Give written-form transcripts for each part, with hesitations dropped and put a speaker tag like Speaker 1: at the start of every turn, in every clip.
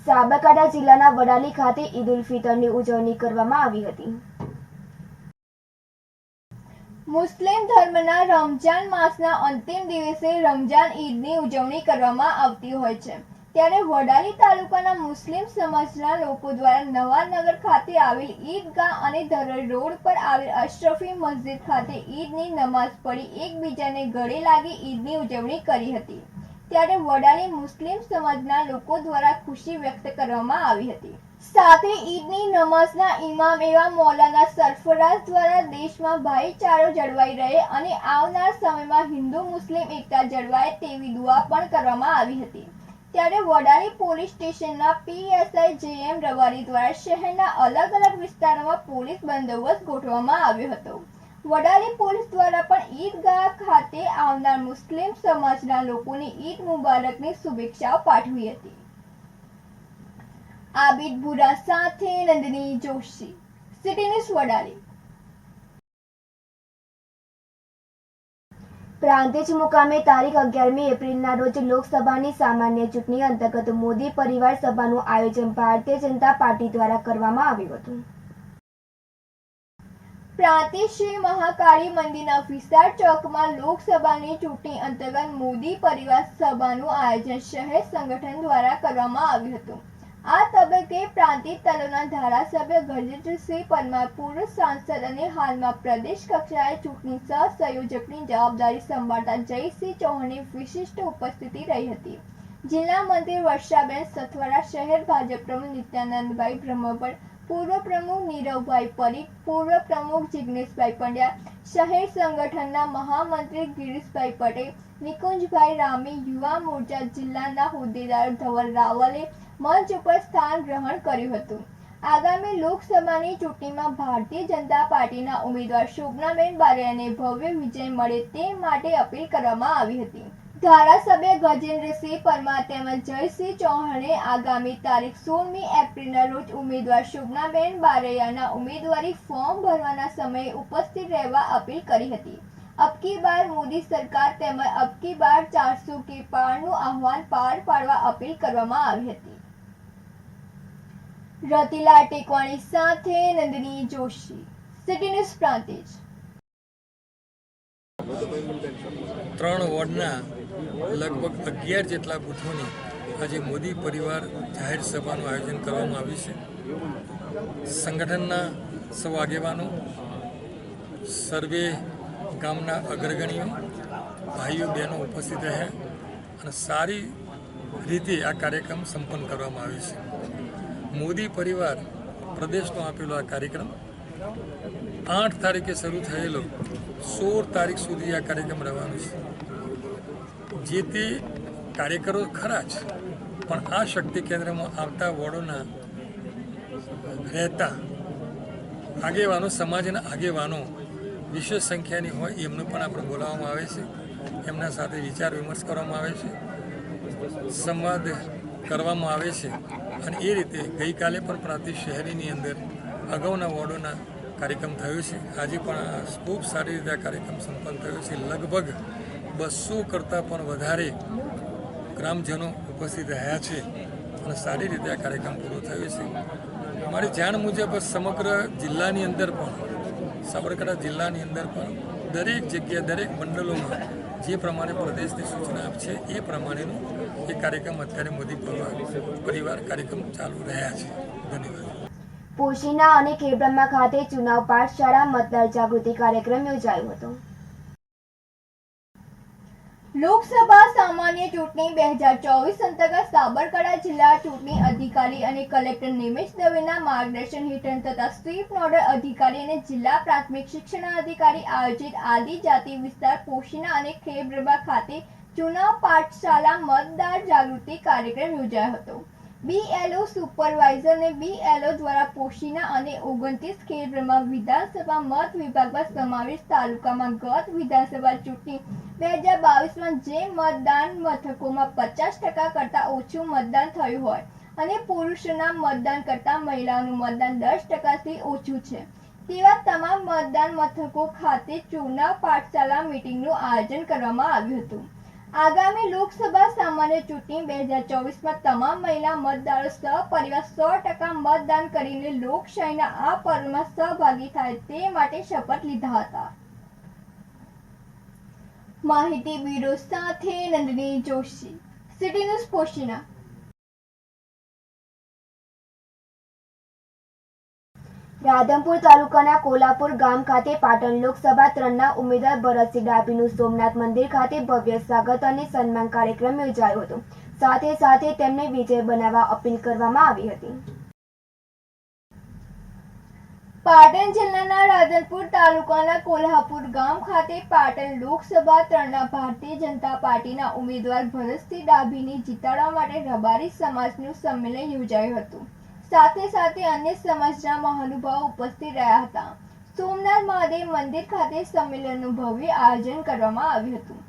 Speaker 1: સાબરકાંઠા જિલ્લાના વડાલી ખાતે ઈદ ઉલ ફિતરની ઉજવણી કરવામાં આવી હતી।
Speaker 2: મુસ્લિમ ધર્મના રમજાન માસના અંતિમ દિવસે રમજાન ઈદની ઉજવણી કરવામાં આવતી હોય છે। ત્યારે વડાલી તાલુકાના મુસ્લિમ સમાજના લોકો દ્વારા નવાનગર ખાતે આવેલ ઈદગાહ અને ધરડ રોડ પર આવેલ અશરફી મસ્જિદ ખાતે ઈદની નમાઝ પઢી એકબીજાને ગળે લાગી ઈદની ઉજવણી કરી હતી। ત્યારે વડાલી મુસ્લિમ સમાજના લોકો દ્વારા ખુશી વ્યક્ત કરવામાં આવી હતી। સાથે ઈદની નમાઝના ઇમામ એવા મૌલાના સરફરાઝ દ્વારા દેશમાં ભાઈચારો જળવાઈ રહે અને આવનાર સમયમાં હિન્દુ મુસ્લિમ એકતા જળવાય તેવી દુઆ પણ કરવામાં આવી હતી। ત્યારે વડાલી પોલીસ સ્ટેશનના પીએસઆઈ જેએમ રવારી દ્વારા શહેરના અલગ અલગ વિસ્તારોમાં પોલીસ બંદોબસ્ત ગોઠવવામાં આવ્યો હતો। વડાલી પોલીસ દ્વારા પણ ઈદગાહ ખાતે આવનાર મુસ્લિમ સમાજના લોકોને ઈદ મુબારકની શુભેચ્છાઓ પાઠવી હતી। આબિદ ભુરા સાથે નંદિની જોશી, સિટી ન્યૂઝ વડાલી।
Speaker 1: પ્રાંતિજ મુકામે તારીખ 11મી એપ્રિલના રોજ લોકસભાની સામાન્ય ચૂંટણી અંતર્ગત મોદી પરિવાર સભાનું આયોજન ભારતીય જનતા પાર્ટી દ્વારા કરવામાં આવ્યું હતું।
Speaker 2: પ્રાંતિજ શ્રી મહાકાળી મંદિરના વિશાળ ચોકમાં લોકસભાની ચૂંટણી અંતર્ગત મોદી પરિવાર સભાનું આયોજન શહેર સંગઠન દ્વારા કરવામાં આવ્યું હતું। આ તબક્કે પ્રાંતિજ તાલુકાના ધારાસભ્ય ગજેન્દ્રસિંહ પરમાર, પૂર્વ સાંસદ અને હાલમાં પ્રદેશ કક્ષાએ ચૂંટણી સહસંયોજકની જવાબદારી સંભાળતા જયસિંહ ચૌહાણની વિશિષ્ટ ઉપસ્થિતિ રહી હતી। જિલ્લા મંત્રી વર્ષાબેન સથવારા, શહેર ભાજપ પ્રમુખ નિત્યાનંદભાઈ બ્રહ્મભટ્ટ, પૂર્વ પ્રમુખ નીરવભાઈ પરીખ, પૂર્વ પ્રમુખ જિગ્નેશભાઈ પંડ્યા, શહેર સંગઠનના મહામંત્રી ગિરીશભાઈ પટેલ, નિકુંજભાઈ રામી, યુવા મોરચા જિલ્લાના હોદ્દેદાર ધવલ રાવલે મંચ ઉપર સ્થાન ગ્રહણ કર્યું હતું। આગામી લોકસભાની ચૂંટણીમાં ભારતીય જનતા પાર્ટીના ઉમેદવાર શોભનાબેન બારૈયાને ભવ્ય વિજય મળે તે માટે અપીલ કરવામાં આવી હતી। ધારાસભ્ય ગજેન્દ્રસિંહ પરમાર તેમજ જયસિંહ ચૌહાણે આગામી તારીખ 16મી એપ્રિલના રોજ ઉમેદવાર શોભનાબેન બારૈયાના ઉમેદવારી ફોર્મ ભરવાના સમયે ઉપસ્થિત રહેવા અપીલ કરી હતી। અબકી બાર મોદી સરકાર તેમજ અબકી બાર 400 કે પારનું આહવાન પાર પાડવા અપીલ કરવામાં આવી હતી। રતિલા ટેકવાણી સાથે નંદિની જોશી, સિટી ન્યૂઝ પ્રાંતિજ।
Speaker 3: 3 વોર્ડના લગભગ 11 જેટલા બૂથોની આજે મોદી પરિવાર જાહેર સભાનું આયોજન કરવામાં આવ્યું છે। સંગઠનના સૌ આગેવાનો, સર્વે ગામના અગ્રગણીઓ, ભાઈઓ બહેનો ઉપસ્થિત રહ્યા અને સારી રીતે આ કાર્યક્રમ સંપન્ન કરવામાં આવ્યો છે। મોદી પરિવાર પ્રદેશનો આપેલો આ કાર્યક્રમ 8 તારીખે શરૂ થયેલો 16 તારીખ સુધી આ કાર્યક્રમ રહેવાનો છે। જે તે કાર્યકરો ખરા જ, પણ આ શક્તિ કેન્દ્રમાં આવતા વોર્ડોના રહેતા આગેવાનો, સમાજના આગેવાનો વિશેષ સંખ્યાની હોય એમને પણ આપણે બોલાવવામાં આવે છે। એમના સાથે વિચાર વિમર્શ કરવામાં આવે છે, સંવાદ કરવામાં આવે છે અને એ રીતે ગઈકાલે પણ પ્રાંતિજ શહેરીની અંદર અગાઉના વોર્ડોના કાર્યક્રમ થયો છે। આજે પણ ખૂબ સારી રીતે આ કાર્યક્રમ સંપન્ન થયો છે। લગભગ 200 કરતાં પણ વધારે ગ્રામજનો ઉપસ્થિત રહ્યા છે અને સારી રીતે આ કાર્યક્રમ પૂરો થયો છે। મારી જાણ મુજબ સમગ્ર જિલ્લાની અંદર પણ, સાબરકાંઠા જિલ્લાની અંદર પણ દરેક જગ્યાએ, દરેક મંડળોમાં જે પ્રમાણે પ્રદેશની સૂચના છે એ પ્રમાણેનો એ કાર્યક્રમ અત્યારે મોદી પરિવાર કાર્યક્રમ ચાલુ રહ્યા છે। ધન્યવાદ।
Speaker 1: પોશીના અને ખેડબ્રહ્મા ખાતે ચુનાવ પાઠશાળા મતદાર જાગૃતિ કાર્યક્રમ યોજાયો હતો।
Speaker 2: લોકસભા સામાન્ય ચૂંટણી 2024 અંતર્ગત સાબરકાંઠા જિલ્લા ચૂંટણી અધિકારી અને કલેક્ટર નિમેશ દવેના માર્ગદર્શન હેઠળ તથા સ્વીપ નોડલ અધિકારી અને જિલ્લા પ્રાથમિક શિક્ષણાધિકારી આયોજિત આદિજાતિ વિસ્તાર પોશીના અને ખેડબ્રહ્મા ખાતે ચુનાવ પાઠશાળા મતદાર જાગૃતિ કાર્યક્રમ યોજાયો હતો। બીએલઓ સુપરવાઇઝર અને બીએલઓ દ્વારા પોશીના અને 29 ખેડબ્રહ્મા વિધાનસભા મત વિભાગમાં સમાવેશ તાલુકામાં ગત વિધાનસભા ચૂંટણી 2022માં જે મતદાન મથકોમાં 50% કરતાં ઓછું મતદાન થયું હોય અને પુરુષોના મતદાન કરતાં મહિલાઓનું મતદાન 10%થી ઓછું છે તેવા તમામ મતદાન મથકો ખાતે ચુનાવ પાઠશાળા મીટિંગનું આયોજન કરવામાં આવ્યું હતું। આગામી લોકસભા સામાન્ય ચૂંટણી 2024માં તમામ મહિલા મતદારો સહપરિવાર 100% મતદાન કરીને લોકશાહીના આ પર્વમાં સહભાગી થાય તે માટે શપથ લીધા હતા. માહિતી બ્યુરો સાથે નંદિની જોશી, સિટી ન્યૂઝ પોશીના.
Speaker 1: રાધનપુર તાલુકાના કોલાપુર ગામ ખાતે પાટણ લોકસભા 3ના ઉમેદવાર ભરતસિંહ ડાભીનું સોમનાથ મંદિર ખાતે ભવ્ય સ્વાગત અને સન્માન કાર્યક્રમ યોજાયો હતો. સાથે સાથે તેમને વિજય બનાવવા અપીલ કરવામાં આવી હતી.
Speaker 2: પાટણ જિલ્લાના રાધનપુર તાલુકાના કોલ્હાપુર ગામ ખાતે પાટણ લોકસભા 3ના ભારતીય જનતા પાર્ટીના ઉમેદવાર ભરતસિંહ ડાભીને જીતાડવા માટે રબારી સમાજનું સંમેલન યોજાયું હતું. સાથે સાથે અન્ય સમાજના મહાનુભાવો ઉપસ્થિત રહ્યા હતા. સોમનાથ મહાદેવ મંદિર ખાતે સંમેલનનું ભવ્ય આયોજન કરવામાં આવ્યું હતું.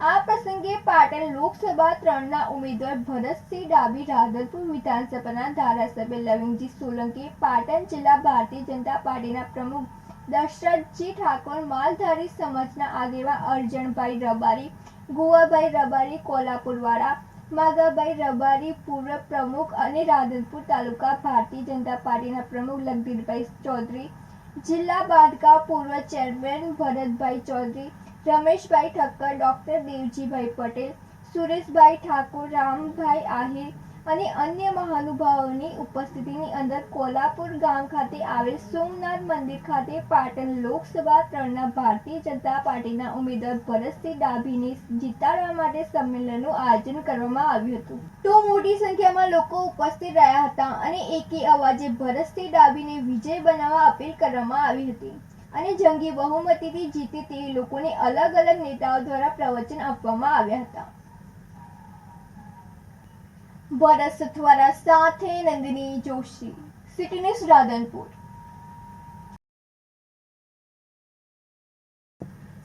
Speaker 2: આ પ્રસંગે પાટણ લોકસભા 3ના ઉમેદવાર ભરતસિંહ ડાભી, રાધનપુર વિધાનસભાના ધારાસભ્ય લવિંગજી સોલંકી, પાટણ જિલ્લા ભારતીય જનતા પાર્ટીના પ્રમુખ દશરથજી ઠાકોર, માલધારી સમાજના આગેવાન અરજણભાઈ રબારી, ગુવાભાઈ રબારી, કોલ્હાપુરવાળા માગાભાઈ રબારી પૂર્વ પ્રમુખ અને રાધનપુર તાલુકા ભારતીય જનતા પાર્ટીના પ્રમુખ લગધીરભાઈ ચૌધરી, જિલ્લા બાંધકામ પૂર્વ ચેરમેન ભરતભાઈ ચૌધરી, રમેશભાઈ ઠક્કર, ડોક્ટર દેવજીભાઈ પટેલ, સુરેશભાઈ ઠાકોર, રામભાઈ આહિર અને અન્ય મહાનુભાવોની ઉપસ્થિતિની અંદર કોલ્હાપુર ગામ ખાતે આવેલ સોમનાથ મંદિર ખાતે પાટણ લોકસભા 3ના ભારતીય જનતા પાર્ટીના ઉમેદવાર ભરતસિંહ ડાભીને જીતાડવા માટે સંમેલનનું આયોજન કરવામાં આવ્યું હતું. તો મોટી સંખ્યામાં લોકો ઉપસ્થિત રહ્યા હતા અને એકી અવાજે ભરતસિંહ ડાભીને વિજય બનાવવા અપીલ કરવામાં આવી હતી અને જંગી બહુમતીથી જીતે તેવી લોકોને અલગ અલગ નેતાઓ દ્વારા પ્રવચન આપવામાં આવ્યા હતા. ભરત સથવારા સાથે નંદિની જોશી, સિટી ન્યૂઝ રાધનપુર.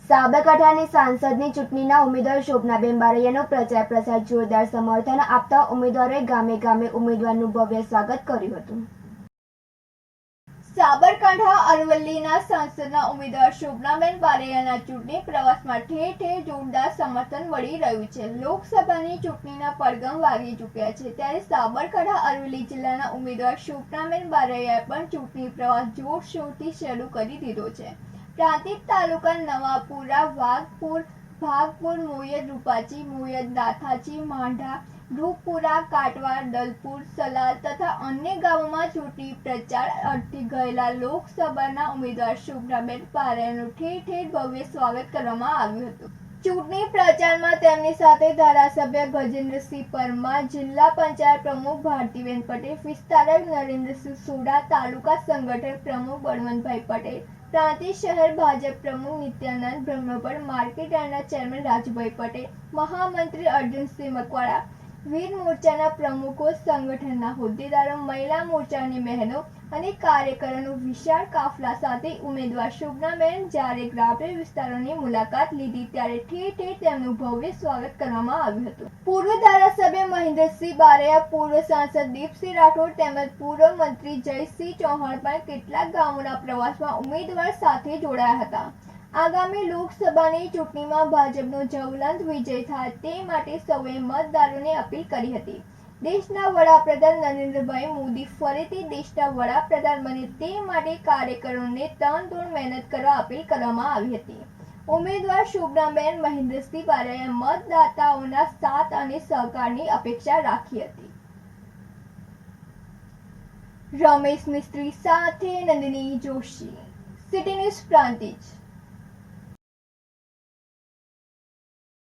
Speaker 1: સાબરકાંઠાની સાંસદની ચૂંટણીના ઉમેદવાર શોભનાબેન બારૈયાનો પ્રચાર પ્રસાર જોરદાર સમર્થન આપતા ઉમેદવારોએ ગામે ગામે ઉમેદવારનું ભવ્ય સ્વાગત કર્યું હતું.
Speaker 2: સાબરકાંઠા અરવલ્લીના સાંસદના ઉમેદવાર શોભનાબેન બારૈયાના ચૂંટણી પ્રવાસમાં ઠેર ઠેર જોરદાર સમર્થન મળી રહ્યું છે. લોકસભાની ચૂંટણીના પડઘમ વાગી ચૂક્યા છે, ત્યારે સાબરકાંઠા અરવલ્લી જિલ્લાના ઉમેદવાર શોભનાબેન બારૈયાએ પણ ચૂંટણી પ્રવાસ જોરશોરથી શરૂ કરી દીધો છે. પ્રાંતિજ તાલુકા નવાપુરા, વાઘપુર, ભાગપુર, મોયદ રૂપાચી, મોયદ દાથાચી, માંઢા, રૂપપુરા, કાટવા, દલપુર, સલાલ તથા અન્ય ગામોમાં ચૂંટણી પ્રચાર અર્થે ગયેલા લોકસભાના ઉમેદવાર શોભનાબેન બારૈયાનું ઠેર ઠેર ભવ્ય સ્વાગત કરવામાં આવ્યું હતું. ચૂંટણી પ્રચારમાં તેમની સાથે ધારાસભ્ય ગજેન્દ્રસિંહ પરમાર, જિલ્લા પંચાયત પ્રમુખ ભારતીબેન પટેલ, વિસ્તારક નરેન્દ્રસિંહ સોઢા, તાલુકા સંગઠન પ્રમુખ બળવંતભાઈ પટેલ, પ્રાંતિજ શહેર ભાજપ પ્રમુખ નિત્યાનંદ બ્રહ્મભટ્ટ, માર્કેટ યાર્ડના ચેરમેન રાજુભાઈ પટેલ, મહામંત્રી અર્જુનસિંહ મકવાણા, વીર મોરચાના પ્રમુખો, સંગઠનના હોદ્દેદારો, મહિલા મોરચાની બહેનો અને કાર્યકરોનું વિશાળ કાફલા સાથે ઉમેદવાર શોભનાબેન જ્યારે ગ્રામ્ય વિસ્તારોની મુલાકાત લીધી ત્યારે ઠેર ઠેર તેમનું ભવ્ય સ્વાગત કરવામાં આવ્યું હતું. પૂર્વ ધારાસભ્ય મહેન્દ્રસિંહ બારૈયા, પૂર્વ સાંસદ દીપસિંહ રાઠોડ તેમજ પૂર્વ મંત્રી જયસિંહ ચૌહાણ પણ કેટલાક ગામોના પ્રવાસમાં ઉમેદવાર સાથે જોડાયા હતા. આગામી લોકસભાની ચૂંટણીમાં ભાજપનો જ્વલંત વિજય થાય તે માટે સૌએ મતદારોને અપીલ કરી હતી. દેશના વડાપ્રધાન નરેન્દ્રભાઈ મોદી ફરીથી દેશના વડાપ્રધાન બને તે માટે કાર્યકરોને તનતોડ મહેનત કરવા અપીલ કરવામાં આવી હતી. ઉમેદવાર શોભનાબેન મહેન્દ્રસિંહ બારૈયાએ મતદાતાઓના સાથ અને સહકારની અપેક્ષા રાખી હતી. રમેશ મિસ્ત્રી સાથે નંદિની જોશી, સિટી ન્યૂઝ પ્રાંતિજ.